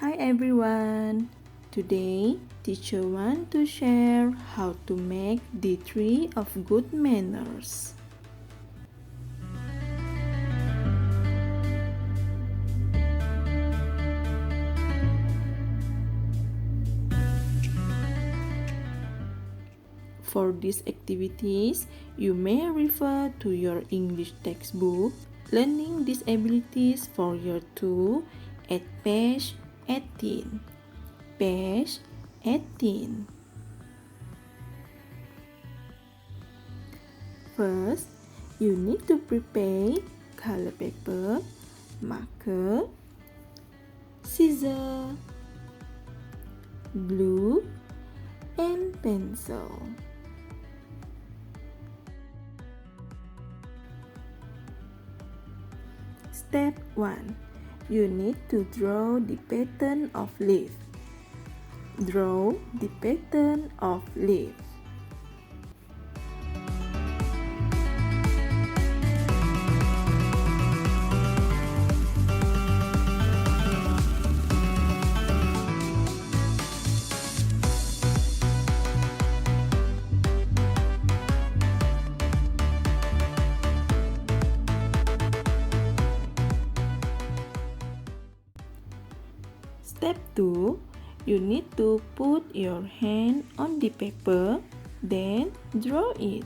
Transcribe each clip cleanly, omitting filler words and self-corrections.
Hi everyone! Today, teacher want to share how to make the tree of good manners. For these activities, you may refer to your English textbook, Learning Disabilities for Year 2 at page 18. Page 18. First, you need to prepare color paper, marker, scissors, glue, and pencil. Step 1. You need to draw the pattern of leaf. Draw the pattern of leaf. Step 2. You need to put your hand on the paper, then draw it.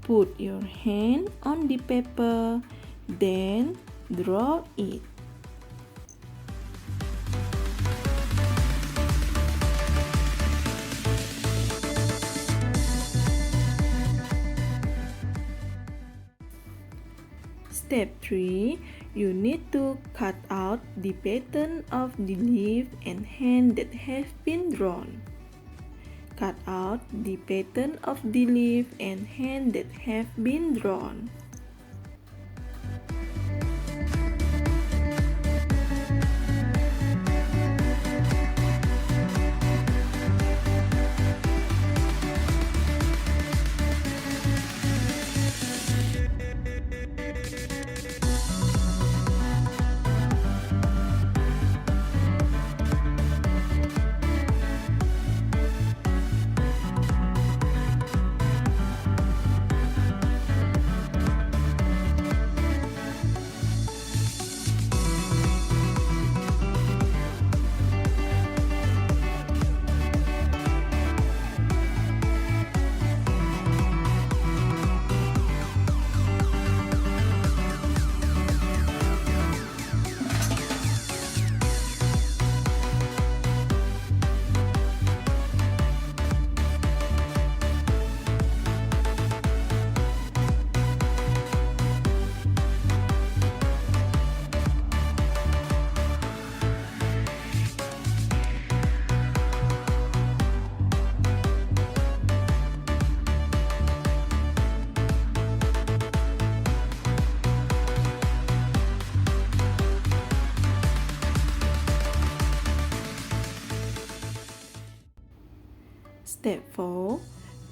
Put your hand on the paper, then draw it. Step 3. You need to cut out the pattern of the leaf and hand that have been drawn. Cut out the pattern of the leaf and hand that have been drawn. Step 4.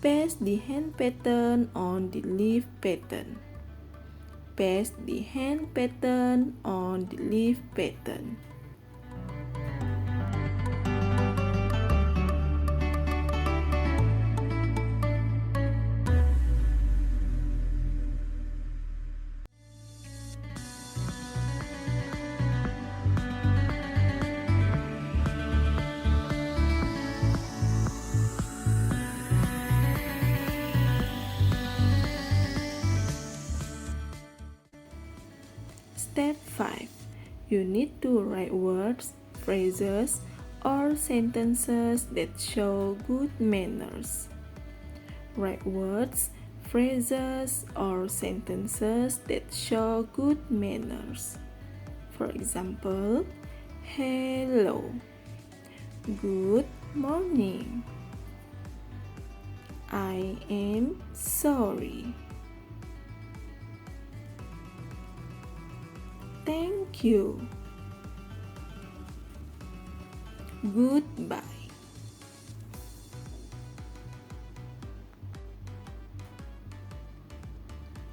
Paste the hand pattern on the leaf pattern. Paste the hand pattern on the leaf pattern. Step 5. You need to write words, phrases, or sentences that show good manners. Write words, phrases, or sentences that show good manners. For example, hello, good morning, I am sorry. Thank you. Goodbye.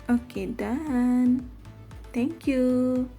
Okay, done. Thank you.